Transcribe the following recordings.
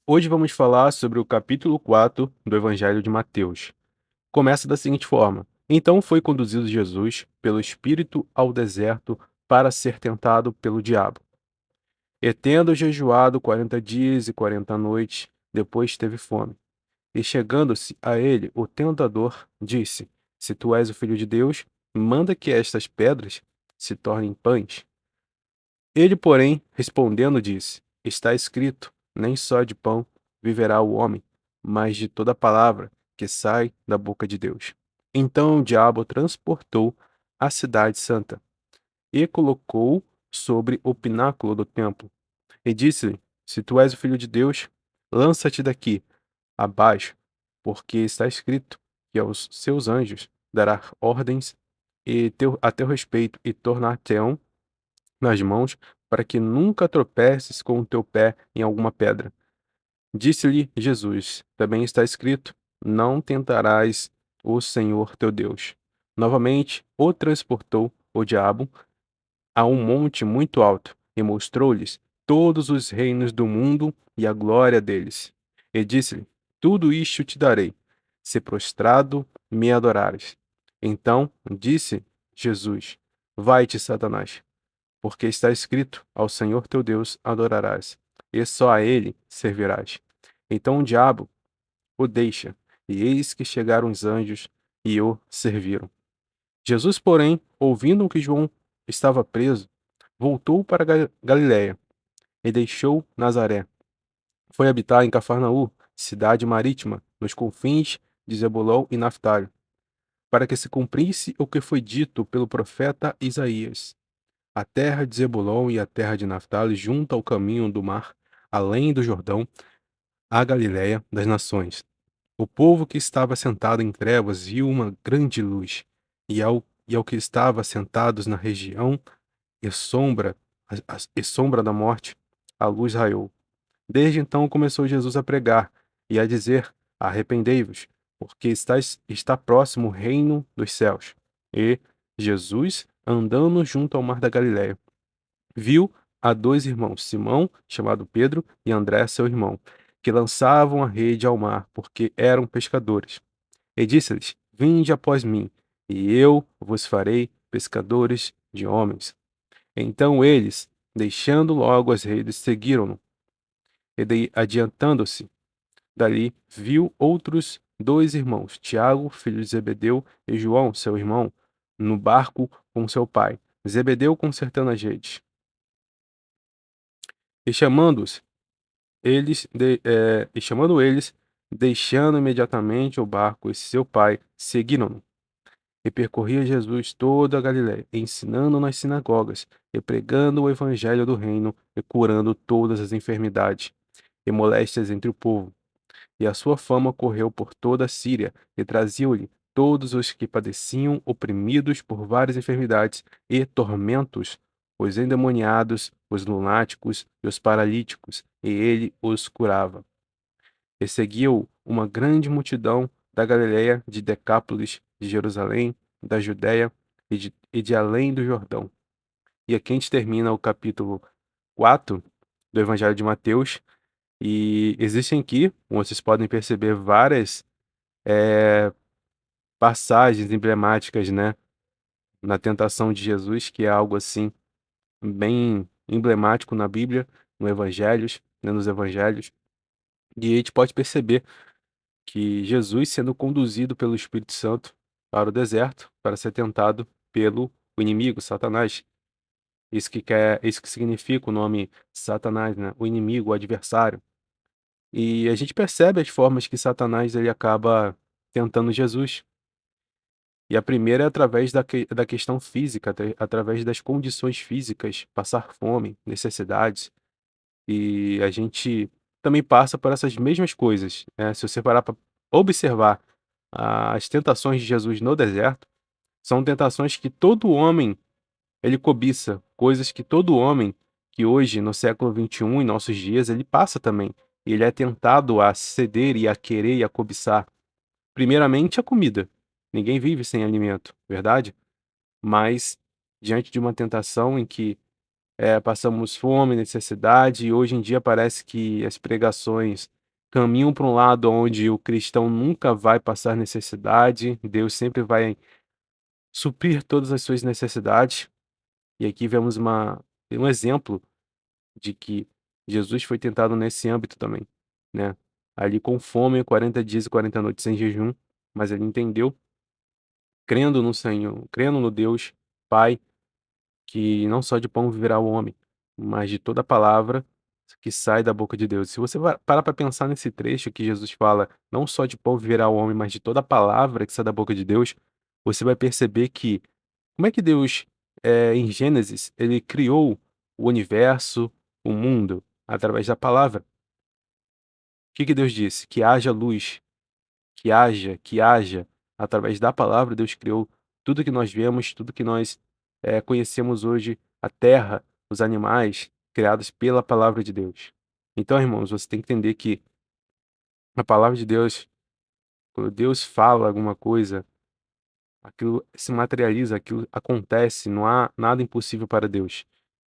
Hoje vamos falar sobre o capítulo 4 do Evangelho de Mateus. Começa da seguinte forma: Então foi conduzido Jesus pelo Espírito ao deserto para ser tentado pelo diabo. E tendo jejuado 40 dias e 40 noites, depois teve fome. E chegando-se a ele, o tentador disse: Se tu és o filho de Deus, manda que estas pedras se tornem pães. Ele, porém, respondendo, disse: Está escrito: Nem só de pão viverá o homem, mas de toda palavra que sai da boca de Deus. Então o diabo transportou a cidade santa e colocou sobre o pináculo do templo. E disse-lhe: Se tu és o filho de Deus, lança-te daqui abaixo, porque está escrito que aos seus anjos dará ordens a teu respeito e tornar-te-ão nas mãos, para que nunca tropeces com o teu pé em alguma pedra. Disse-lhe Jesus: Também está escrito: Não tentarás o Senhor teu Deus. Novamente o transportou o diabo a um monte muito alto e mostrou-lhes todos os reinos do mundo e a glória deles. E disse-lhe: Tudo isto te darei, se prostrado me adorares. Então disse Jesus: Vai-te, Satanás, porque está escrito: Ao Senhor teu Deus adorarás, e só a ele servirás. Então o diabo o deixa, e eis que chegaram os anjos e o serviram. Jesus, porém, ouvindo que João estava preso, voltou para Galiléia e deixou Nazaré. Foi habitar em Cafarnaú, cidade marítima, nos confins de Zebulão e Naftali, para que se cumprisse o que foi dito pelo profeta Isaías: A terra de Zebulon e a terra de Naftali, junto ao caminho do mar, além do Jordão, a Galiléia das nações. O povo que estava sentado em trevas viu uma grande luz, e ao que estava sentados na região e sombra da morte, a luz raiou. Desde então começou Jesus a pregar e a dizer: Arrependei-vos, porque está próximo o reino dos céus. E Jesus, andando junto ao mar da Galiléia, viu a dois irmãos, Simão, chamado Pedro, e André, seu irmão, que lançavam a rede ao mar, porque eram pescadores. E disse-lhes: Vinde após mim, e eu vos farei pescadores de homens. Então eles, deixando logo as redes, seguiram-no. E adiantando-se dali, viu outros dois irmãos, Tiago, filho de Zebedeu, e João, seu irmão, no barco com seu pai, Zebedeu consertando as redes. E chamando eles, deixando imediatamente o barco e seu pai, seguiram-no. E percorria Jesus toda a Galiléia, ensinando nas sinagogas, e pregando o evangelho do reino, e curando todas as enfermidades e moléstias entre o povo. E a sua fama correu por toda a Síria, e traziam-lhe todos os que padeciam, oprimidos por várias enfermidades e tormentos, os endemoniados, os lunáticos e os paralíticos, e ele os curava. E seguiu uma grande multidão da Galiléia, de Decápolis, de Jerusalém, da Judéia e de além do Jordão. E aqui a gente termina o capítulo 4 do Evangelho de Mateus. E existem aqui, como vocês podem perceber, várias eh, passagens emblemáticas, né, na tentação de Jesus, que é algo assim bem emblemático na Bíblia, no Evangelhos, né, nos Evangelhos. E a gente pode perceber que Jesus sendo conduzido pelo Espírito Santo para o deserto para ser tentado pelo inimigo, Satanás. Isso que significa o nome Satanás, né? O inimigo, o adversário. E a gente percebe as formas que Satanás ele acaba tentando Jesus. E a primeira é através da questão física, através das condições físicas, passar fome, necessidades. E a gente também passa por essas mesmas coisas, né? Se você parar para observar as tentações de Jesus no deserto, são tentações que todo homem ele cobiça, coisas que todo homem que hoje, no século XXI, em nossos dias, ele passa também. Ele é tentado a ceder e a querer e a cobiçar. Primeiramente, a comida. Ninguém vive sem alimento, verdade? Mas, diante de uma tentação em que passamos fome, necessidade, e hoje em dia parece que as pregações caminham para um lado onde o cristão nunca vai passar necessidade, Deus sempre vai suprir todas as suas necessidades. E aqui vemos um exemplo de que Jesus foi tentado nesse âmbito também, né. Ali com fome, 40 dias e 40 noites em jejum, mas ele entendeu, crendo no Senhor, crendo no Deus Pai, que não só de pão viverá o homem, mas de toda palavra que sai da boca de Deus. Se você parar para pensar nesse trecho que Jesus fala: "Não só de pão viverá o homem, mas de toda palavra que sai da boca de Deus", você vai perceber que como é que Deus, em Gênesis, ele criou o universo, o mundo, através da palavra. O que Deus disse? Que haja luz, que haja. Através da palavra, Deus criou tudo que nós vemos, tudo que nós, conhecemos hoje, a terra, os animais, criados pela palavra de Deus. Então, irmãos, você tem que entender que a palavra de Deus, quando Deus fala alguma coisa, aquilo se materializa, aquilo acontece, não há nada impossível para Deus.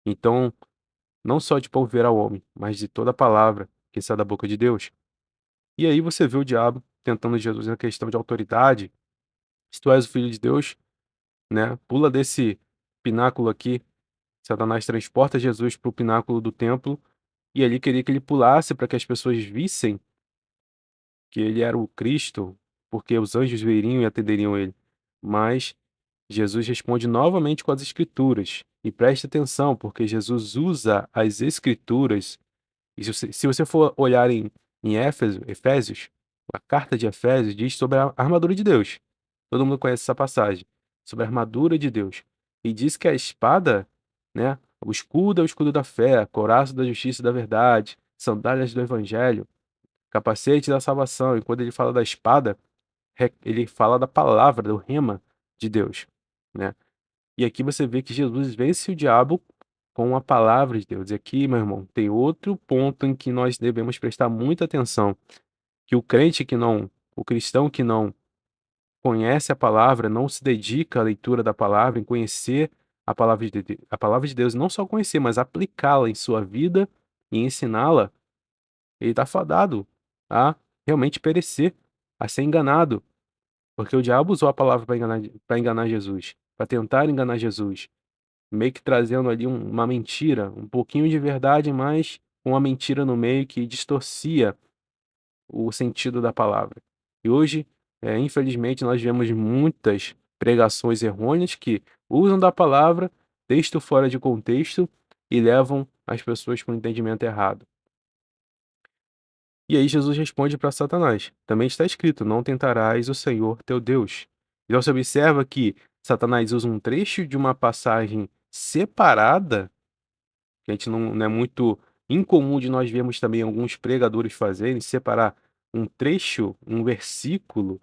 Então, não só de pão viverá o homem, mas de toda palavra que sai da boca de Deus. E aí você vê o diabo tentando Jesus na questão de autoridade. Se tu és o filho de Deus, né, pula desse pináculo aqui. Satanás transporta Jesus para o pináculo do templo e ali queria que ele pulasse para que as pessoas vissem que ele era o Cristo, porque os anjos viriam e atenderiam ele. Mas Jesus responde novamente com as escrituras. E preste atenção, porque Jesus usa as escrituras. E se você for olhar em Efésios, a carta de Efésios diz sobre a armadura de Deus. Todo mundo conhece essa passagem, sobre a armadura de Deus. E diz que a espada, né, o escudo da fé, couraça da justiça e da verdade, sandálias do evangelho, capacete da salvação. E quando ele fala da espada, ele fala da palavra, do rema de Deus, né? E aqui você vê que Jesus vence o diabo com a palavra de Deus. E aqui, meu irmão, tem outro ponto em que nós devemos prestar muita atenção, que o cristão que não conhece a palavra, não se dedica à leitura da palavra, em conhecer a palavra de Deus, não só conhecer, mas aplicá-la em sua vida e ensiná-la, ele está fadado a realmente perecer, a ser enganado, porque o diabo usou a palavra para enganar Jesus, para tentar enganar Jesus. Meio que trazendo ali uma mentira, um pouquinho de verdade, mas uma mentira no meio que distorcia o sentido da palavra. E hoje, infelizmente, nós vemos muitas pregações errôneas que usam da palavra, texto fora de contexto, e levam as pessoas para o entendimento errado. E aí Jesus responde para Satanás: também está escrito: não tentarás o Senhor teu Deus. Então você observa que Satanás usa um trecho de uma passagem separada, que a gente não é muito incomum de nós vermos também alguns pregadores fazerem, separar um trecho, um versículo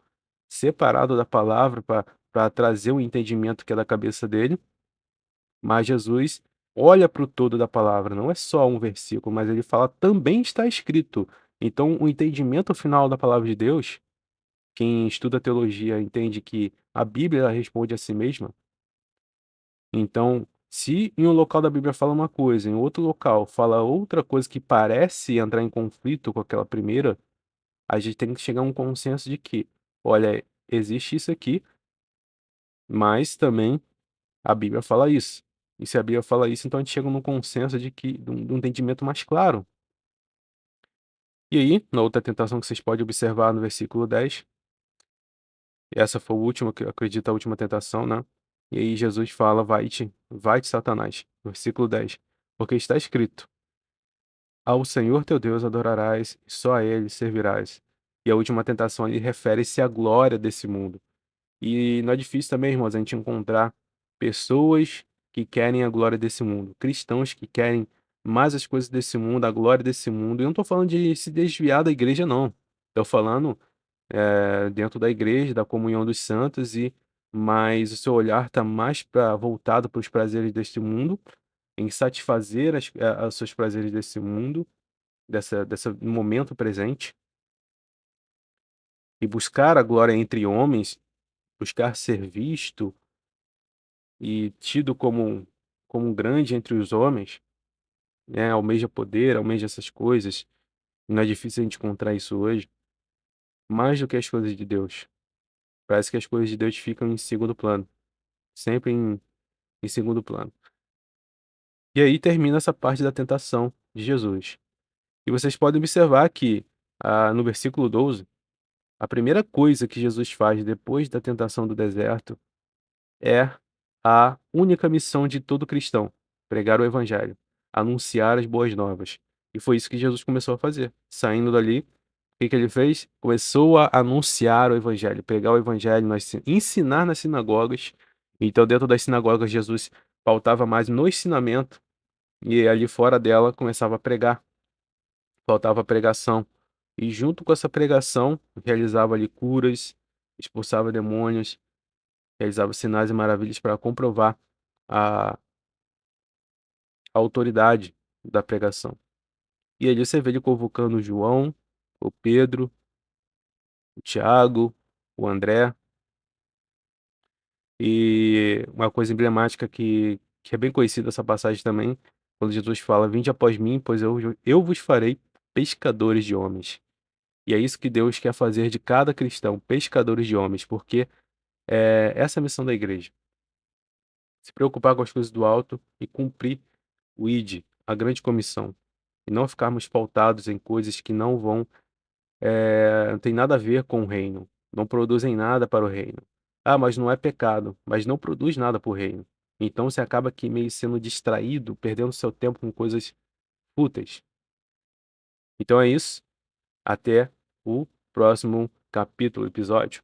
separado da palavra para trazer o entendimento que é da cabeça dele, mas Jesus olha para o todo da palavra, não é só um versículo, mas ele fala: "Também está escrito". Então o entendimento final da palavra de Deus, quem estuda teologia entende que a Bíblia ela responde a si mesma. Então, se em um local da Bíblia fala uma coisa, em outro local fala outra coisa que parece entrar em conflito com aquela primeira, a gente tem que chegar a um consenso de que, olha, existe isso aqui, mas também a Bíblia fala isso. E se a Bíblia fala isso, então a gente chega num consenso de um entendimento mais claro. E aí, na outra tentação que vocês podem observar no versículo 10, essa foi a última, que eu acredito a última tentação, né? E aí Jesus fala: vai-te, Satanás. Versículo 10. Porque está escrito: ao Senhor teu Deus adorarás, e só a ele servirás. E a última tentação ali refere-se à glória desse mundo. E não é difícil também, irmãos, a gente encontrar pessoas que querem a glória desse mundo, cristãos que querem mais as coisas desse mundo, a glória desse mundo. E eu não estou falando de se desviar da igreja, não. Estou falando dentro da igreja, da comunhão dos santos, mas o seu olhar está mais voltado para os prazeres deste mundo, em satisfazer os seus prazeres desse mundo, dessa no momento presente, e buscar a glória entre homens, buscar ser visto e tido como como grande entre os homens, né, almeja poder, almeja essas coisas, e não é difícil a gente encontrar isso hoje, mais do que as coisas de Deus. Parece que as coisas de Deus ficam em segundo plano, sempre em segundo plano. E aí termina essa parte da tentação de Jesus. E vocês podem observar que, no versículo 12, a primeira coisa que Jesus faz depois da tentação do deserto é a única missão de todo cristão: pregar o evangelho, anunciar as boas novas. E foi isso que Jesus começou a fazer. Saindo dali, o que que ele fez? Começou a anunciar o evangelho, pregar o evangelho, ensinar nas sinagogas. Então, dentro das sinagogas, Jesus pautava mais no ensinamento e ali fora dela começava a pregar, faltava pregação. E junto com essa pregação, realizava ali curas, expulsava demônios, realizava sinais e maravilhas para comprovar a autoridade da pregação. E ali você vê ele convocando o João, o Pedro, o Tiago, o André. E uma coisa emblemática que é bem conhecida essa passagem também, quando Jesus fala: Vinde após mim, pois eu vos farei pescadores de homens. E é isso que Deus quer fazer de cada cristão, pescadores de homens, porque essa é a missão da igreja. Se preocupar com as coisas do alto e cumprir o ID, a grande comissão. E não ficarmos pautados em coisas que não tem nada a ver com o reino, não produzem nada para o reino. Ah, mas não é pecado, mas não produz nada para o reino. Então você acaba aqui meio sendo distraído, perdendo seu tempo com coisas fúteis. Então é isso. Até o próximo capítulo, episódio.